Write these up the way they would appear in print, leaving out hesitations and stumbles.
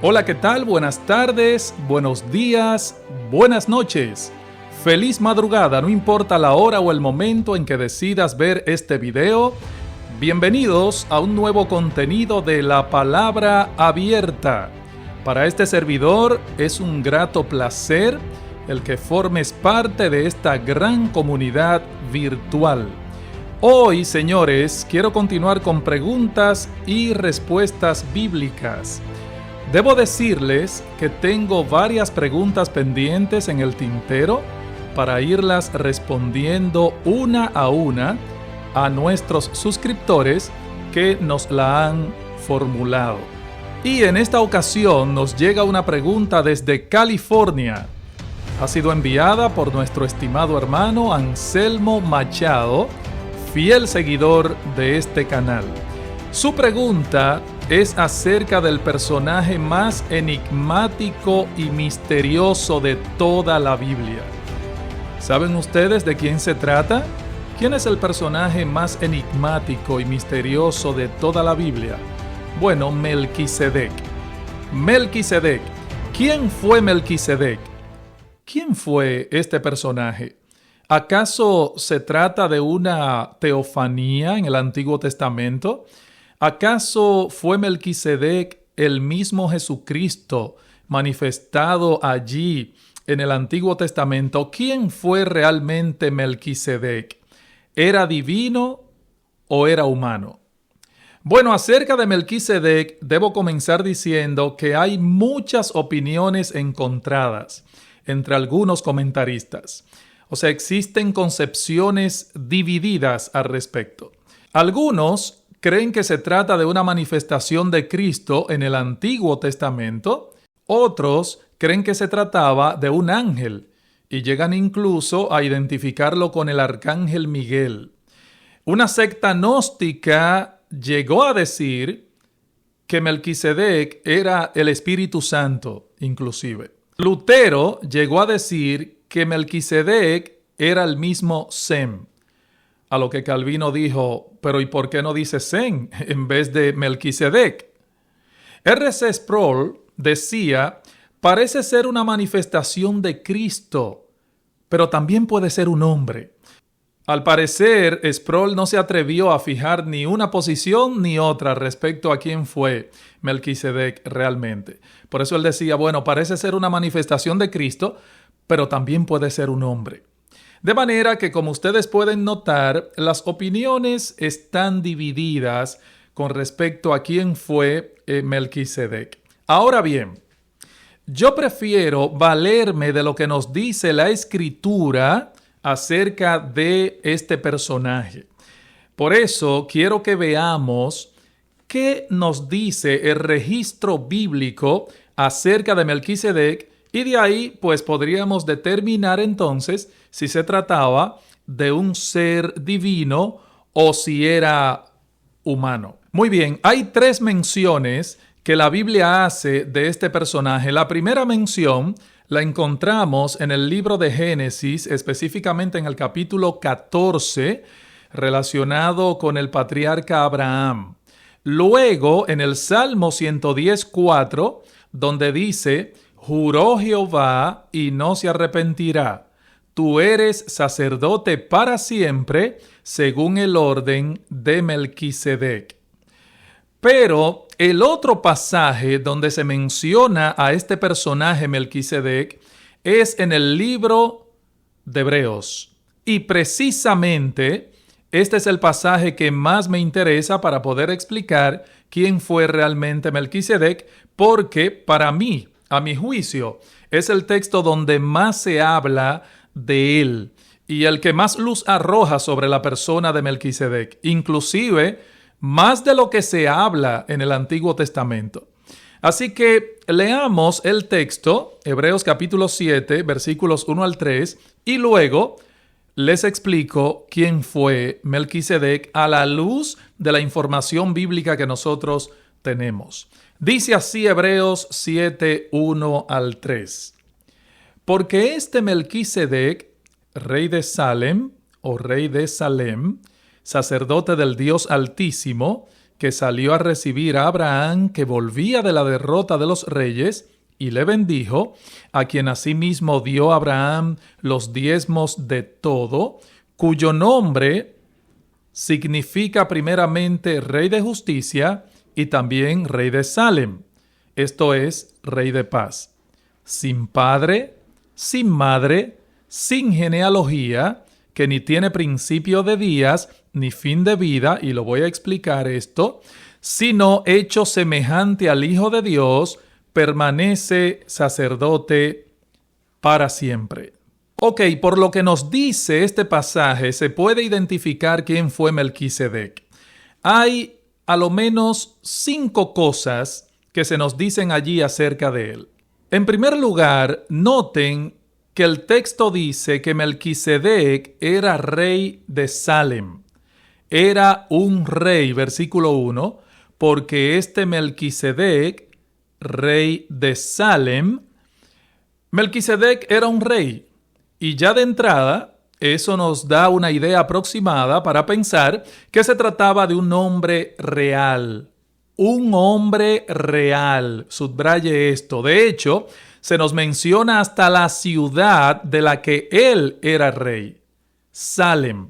Hola, ¿qué tal? Buenas tardes, buenos días, buenas noches. Feliz madrugada, no importa la hora o el momento en que decidas ver este video. Bienvenidos a un nuevo contenido de La Palabra Abierta. Para este servidor es un grato placer el que formes parte de esta gran comunidad virtual. Hoy, señores, quiero continuar con preguntas y respuestas bíblicas. Debo decirles que tengo varias preguntas pendientes en el tintero para irlas respondiendo una a una a nuestros suscriptores que nos la han formulado. Y en esta ocasión nos llega una pregunta desde California. Ha sido enviada por nuestro estimado hermano Anselmo Machado, fiel seguidor de este canal. Su pregunta es acerca del personaje más enigmático y misterioso de toda la Biblia. ¿Saben ustedes de quién se trata? ¿Quién es el personaje más enigmático y misterioso de toda la Biblia? Bueno, Melquisedec. Melquisedec. ¿Quién fue Melquisedec? ¿Quién fue este personaje? ¿Acaso se trata de una teofanía en el Antiguo Testamento? ¿Acaso fue Melquisedec el mismo Jesucristo manifestado allí en el Antiguo Testamento? ¿Quién fue realmente Melquisedec? ¿Era divino o era humano? Bueno, acerca de Melquisedec debo comenzar diciendo que hay muchas opiniones encontradas entre algunos comentaristas. O sea, existen concepciones divididas al respecto. Algunos creen que se trata de una manifestación de Cristo en el Antiguo Testamento. Otros creen que se trataba de un ángel y llegan incluso a identificarlo con el arcángel Miguel. Una secta gnóstica llegó a decir que Melquisedec era el Espíritu Santo, inclusive. Lutero llegó a decir que Melquisedec era el mismo Sem. A lo que Calvino dijo, pero ¿y por qué no dice Sem en vez de Melquisedec? R.C. Sproul decía, parece ser una manifestación de Cristo, pero también puede ser un hombre. Al parecer, Sproul no se atrevió a fijar ni una posición ni otra respecto a quién fue Melquisedec realmente. Por eso él decía, bueno, parece ser una manifestación de Cristo, pero también puede ser un hombre. De manera que, como ustedes pueden notar, las opiniones están divididas con respecto a quién fue Melquisedec. Ahora bien, yo prefiero valerme de lo que nos dice la Escritura acerca de este personaje. Por eso quiero que veamos qué nos dice el registro bíblico acerca de Melquisedec y de ahí pues podríamos determinar entonces si se trataba de un ser divino o si era humano. Muy bien, hay 3 menciones que la Biblia hace de este personaje. La primera mención la encontramos en el libro de Génesis, específicamente en el capítulo 14, relacionado con el patriarca Abraham. Luego, en el Salmo 110:4, donde dice, juró Jehová y no se arrepentirá. Tú eres sacerdote para siempre, según el orden de Melquisedec. Pero el otro pasaje donde se menciona a este personaje Melquisedec es en el libro de Hebreos. Y precisamente este es el pasaje que más me interesa para poder explicar quién fue realmente Melquisedec, porque para mí, a mi juicio, es el texto donde más se habla de él y el que más luz arroja sobre la persona de Melquisedec, inclusive más de lo que se habla en el Antiguo Testamento. Así que leamos el texto, Hebreos capítulo 7, versículos 1 al 3, y luego les explico quién fue Melquisedec a la luz de la información bíblica que nosotros tenemos. Dice así Hebreos 7, 1 al 3. Porque este Melquisedec, rey de Salem o rey de Salem, sacerdote del Dios Altísimo, que salió a recibir a Abraham, que volvía de la derrota de los reyes, y le bendijo, a quien asimismo dio a Abraham los diezmos de todo, cuyo nombre significa primeramente Rey de Justicia y también Rey de Salem, esto es, Rey de Paz. Sin padre, sin madre, sin genealogía, que ni tiene principio de días, ni fin de vida, y lo voy a explicar esto, sino hecho semejante al Hijo de Dios, permanece sacerdote para siempre. Ok, por lo que nos dice este pasaje, se puede identificar quién fue Melquisedec. Hay a lo menos 5 cosas que se nos dicen allí acerca de él. En primer lugar, noten que el texto dice que Melquisedec era rey de Salem. Era un rey, versículo 1, porque este Melquisedec, rey de Salem, Melquisedec era un rey. Y ya de entrada, eso nos da una idea aproximada para pensar que se trataba de un hombre real. Un hombre real. Subraye esto. De hecho, se nos menciona hasta la ciudad de la que él era rey. Salem,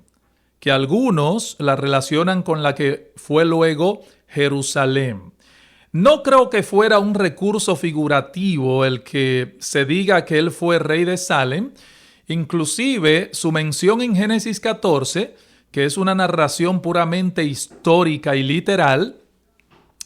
que algunos la relacionan con la que fue luego Jerusalén. No creo que fuera un recurso figurativo el que se diga que él fue rey de Salem. Inclusive su mención en Génesis 14, que es una narración puramente histórica y literal,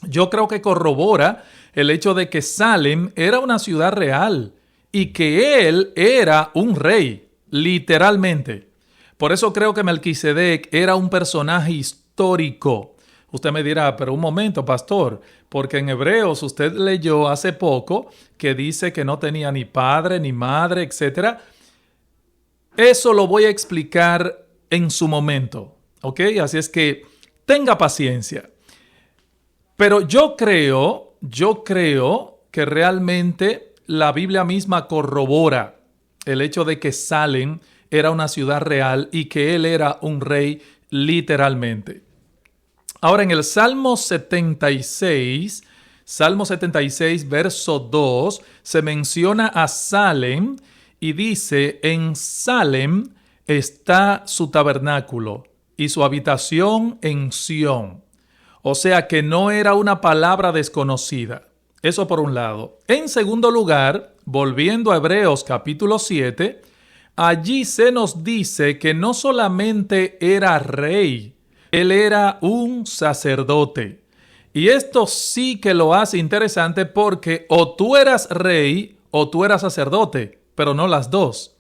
yo creo que corrobora el hecho de que Salem era una ciudad real y que él era un rey, literalmente. Por eso creo que Melquisedec era un personaje histórico. Usted me dirá, pero un momento, pastor, porque en Hebreos usted leyó hace poco que dice que no tenía ni padre, ni madre, etc. Eso lo voy a explicar en su momento, ¿ok? Así es que tenga paciencia. Pero yo creo que realmente la Biblia misma corrobora el hecho de que Salem era una ciudad real y que él era un rey literalmente. Ahora en el Salmo 76, verso 2, se menciona a Salem y dice, en Salem está su tabernáculo y su habitación en Sión. O sea que no era una palabra desconocida. Eso por un lado. En segundo lugar, volviendo a Hebreos capítulo 7, allí se nos dice que no solamente era rey, él era un sacerdote. Y esto sí que lo hace interesante porque o tú eras rey o tú eras sacerdote, pero no las dos.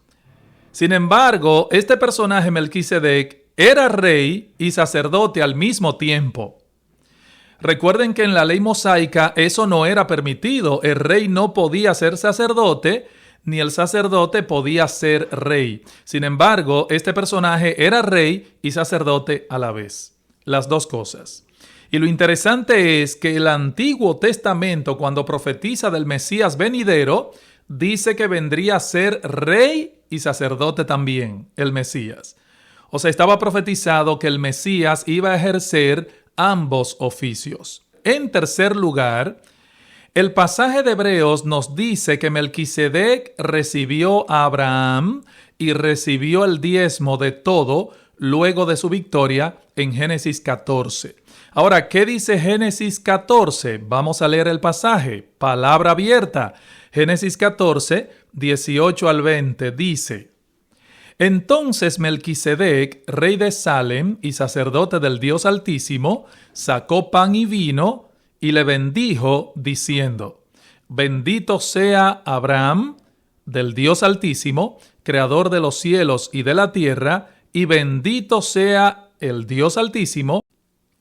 Sin embargo, este personaje Melquisedec era rey y sacerdote al mismo tiempo. Recuerden que en la ley mosaica eso no era permitido. El rey no podía ser sacerdote, ni el sacerdote podía ser rey. Sin embargo, este personaje era rey y sacerdote a la vez. Las dos cosas. Y lo interesante es que el Antiguo Testamento, cuando profetiza del Mesías venidero, dice que vendría a ser rey y sacerdote también, el Mesías. O sea, estaba profetizado que el Mesías iba a ejercer ambos oficios. En tercer lugar, el pasaje de Hebreos nos dice que Melquisedec recibió a Abraham y recibió el diezmo de todo luego de su victoria en Génesis 14. Ahora, ¿qué dice Génesis 14? Vamos a leer el pasaje. Palabra abierta. Génesis 14, 18 al 20 dice: Entonces Melquisedec, rey de Salem y sacerdote del Dios Altísimo, sacó pan y vino y le bendijo, diciendo: Bendito sea Abraham, del Dios Altísimo, creador de los cielos y de la tierra, y bendito sea el Dios Altísimo,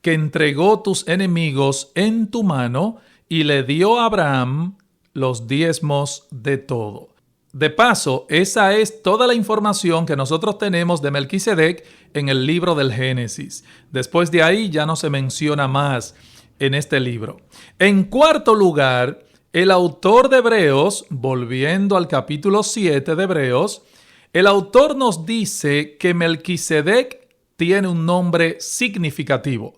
que entregó tus enemigos en tu mano y le dio a Abraham los diezmos de todo. De paso, esa es toda la información que nosotros tenemos de Melquisedec en el libro del Génesis. Después de ahí ya no se menciona más en este libro. En cuarto lugar, el autor de Hebreos, volviendo al capítulo 7 de Hebreos, el autor nos dice que Melquisedec tiene un nombre significativo.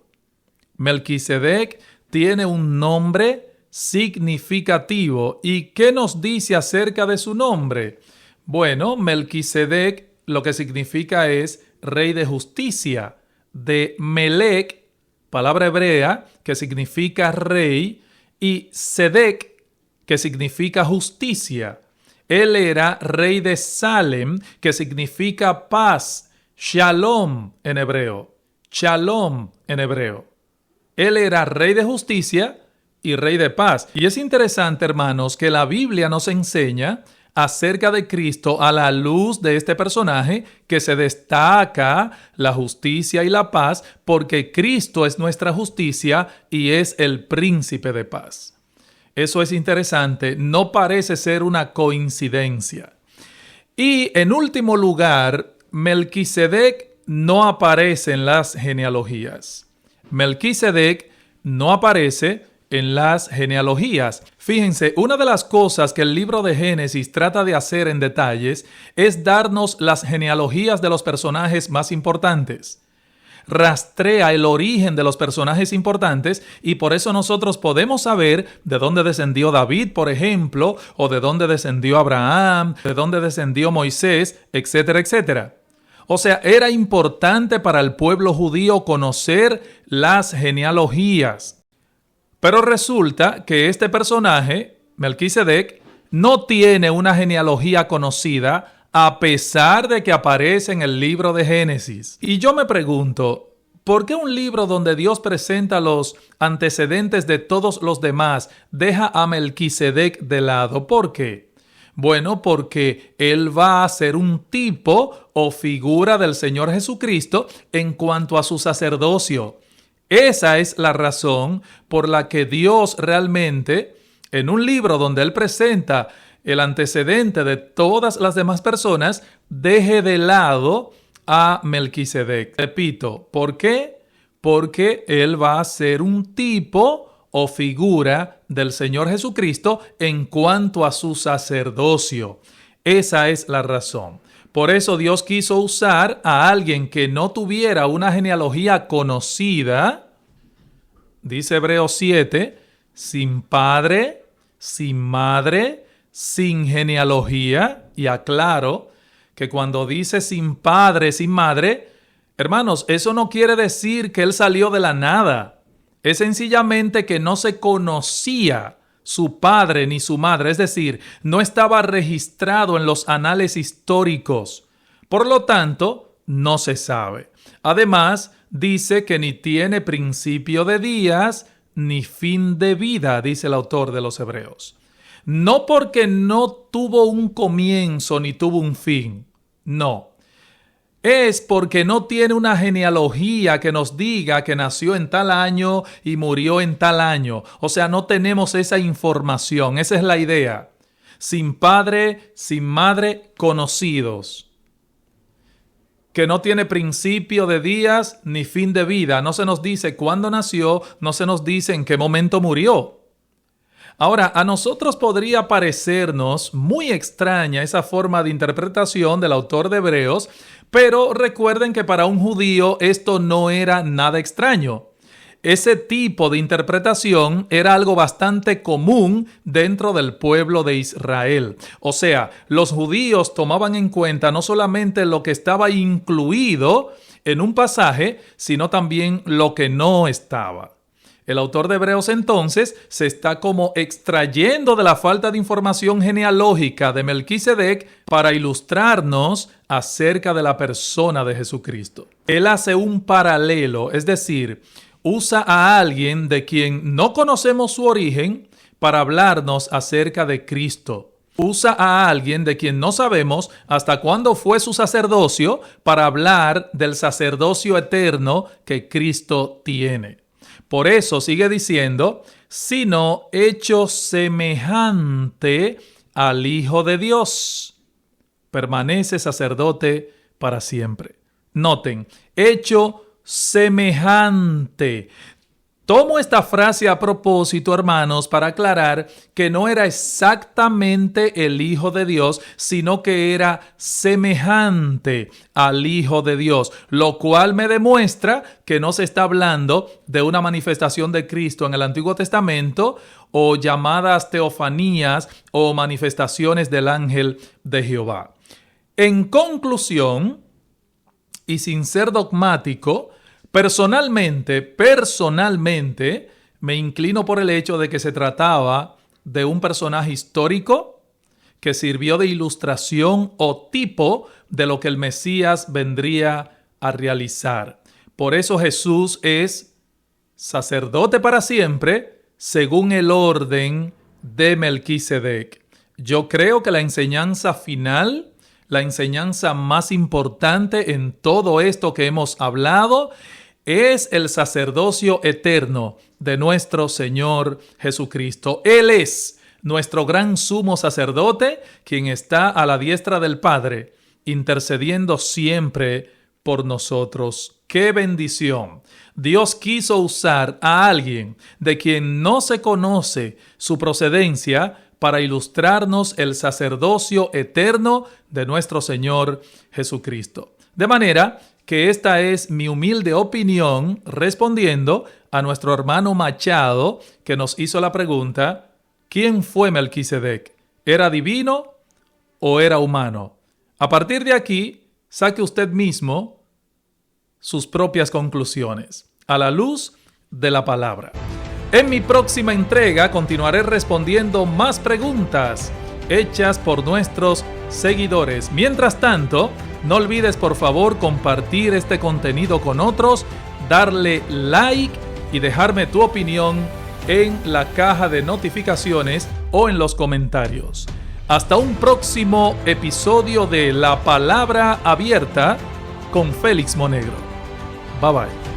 Melquisedec tiene un nombre significativo. ¿Y qué nos dice acerca de su nombre? Bueno, Melquisedec lo que significa es rey de justicia. De Melec, palabra hebrea que significa rey, y Sedec, que significa justicia. Él era rey de Salem, que significa paz. Shalom en hebreo. Shalom en hebreo. Él era rey de justicia y rey de paz. Y es interesante, hermanos, que la Biblia nos enseña acerca de Cristo a la luz de este personaje que se destaca la justicia y la paz, porque Cristo es nuestra justicia y es el príncipe de paz. Eso es interesante, no parece ser una coincidencia. Y en último lugar, Melquisedec no aparece en las genealogías. Melquisedec no aparece en las genealogías. Fíjense, una de las cosas que el libro de Génesis trata de hacer en detalles es darnos las genealogías de los personajes más importantes. Rastrea el origen de los personajes importantes y por eso nosotros podemos saber de dónde descendió David, por ejemplo, o de dónde descendió Abraham, de dónde descendió Moisés, etcétera, etcétera. O sea, era importante para el pueblo judío conocer las genealogías. Pero resulta que este personaje, Melquisedec, no tiene una genealogía conocida a pesar de que aparece en el libro de Génesis. Y yo me pregunto, ¿por qué un libro donde Dios presenta los antecedentes de todos los demás deja a Melquisedec de lado? ¿Por qué? Bueno, porque él va a ser un tipo o figura del Señor Jesucristo en cuanto a su sacerdocio. Esa es la razón por la que Dios realmente, en un libro donde Él presenta el antecedente de todas las demás personas, deje de lado a Melquisedec. Repito, ¿por qué? Porque Él va a ser un tipo o figura del Señor Jesucristo en cuanto a su sacerdocio. Esa es la razón. Por eso Dios quiso usar a alguien que no tuviera una genealogía conocida, dice Hebreos 7, sin padre, sin madre, sin genealogía. Y aclaro que cuando dice sin padre, sin madre, hermanos, eso no quiere decir que él salió de la nada. Es sencillamente que no se conocía su padre ni su madre, es decir, no estaba registrado en los anales históricos. Por lo tanto, no se sabe. Además, dice que ni tiene principio de días ni fin de vida, dice el autor de los Hebreos. No porque no tuvo un comienzo ni tuvo un fin, no. Es porque no tiene una genealogía que nos diga que nació en tal año y murió en tal año. O sea, no tenemos esa información. Esa es la idea. Sin padre, sin madre, conocidos. Que no tiene principio de días ni fin de vida. No se nos dice cuándo nació, no se nos dice en qué momento murió. Ahora, a nosotros podría parecernos muy extraña esa forma de interpretación del autor de Hebreos, pero recuerden que para un judío esto no era nada extraño. Ese tipo de interpretación era algo bastante común dentro del pueblo de Israel. O sea, los judíos tomaban en cuenta no solamente lo que estaba incluido en un pasaje, sino también lo que no estaba. El autor de Hebreos entonces se está como extrayendo de la falta de información genealógica de Melquisedec para ilustrarnos acerca de la persona de Jesucristo. Él hace un paralelo, es decir, usa a alguien de quien no conocemos su origen para hablarnos acerca de Cristo. Usa a alguien de quien no sabemos hasta cuándo fue su sacerdocio para hablar del sacerdocio eterno que Cristo tiene. Por eso sigue diciendo, sino hecho semejante al Hijo de Dios. Permanece sacerdote para siempre. Noten, hecho semejante. Tomo esta frase a propósito, hermanos, para aclarar que no era exactamente el Hijo de Dios, sino que era semejante al Hijo de Dios, lo cual me demuestra que no se está hablando de una manifestación de Cristo en el Antiguo Testamento o llamadas teofanías o manifestaciones del ángel de Jehová. En conclusión, y sin ser dogmático, Personalmente, me inclino por el hecho de que se trataba de un personaje histórico que sirvió de ilustración o tipo de lo que el Mesías vendría a realizar. Por eso Jesús es sacerdote para siempre, según el orden de Melquisedec. Yo creo que la enseñanza final, la enseñanza más importante en todo esto que hemos hablado, es el sacerdocio eterno de nuestro Señor Jesucristo. Él es nuestro gran sumo sacerdote, quien está a la diestra del Padre, intercediendo siempre por nosotros. ¡Qué bendición! Dios quiso usar a alguien de quien no se conoce su procedencia para ilustrarnos el sacerdocio eterno de nuestro Señor Jesucristo. De manera que esta es mi humilde opinión respondiendo a nuestro hermano Machado, que nos hizo la pregunta: ¿quién fue Melquisedec? ¿Era divino o era humano? A partir de aquí, saque usted mismo sus propias conclusiones a la luz de la palabra. En mi próxima entrega continuaré respondiendo más preguntas hechas por nuestros seguidores. Mientras tanto, no olvides por favor compartir este contenido con otros, darle like y dejarme tu opinión en la caja de notificaciones o en los comentarios. Hasta un próximo episodio de La Palabra Abierta con Félix Monegro. Bye bye.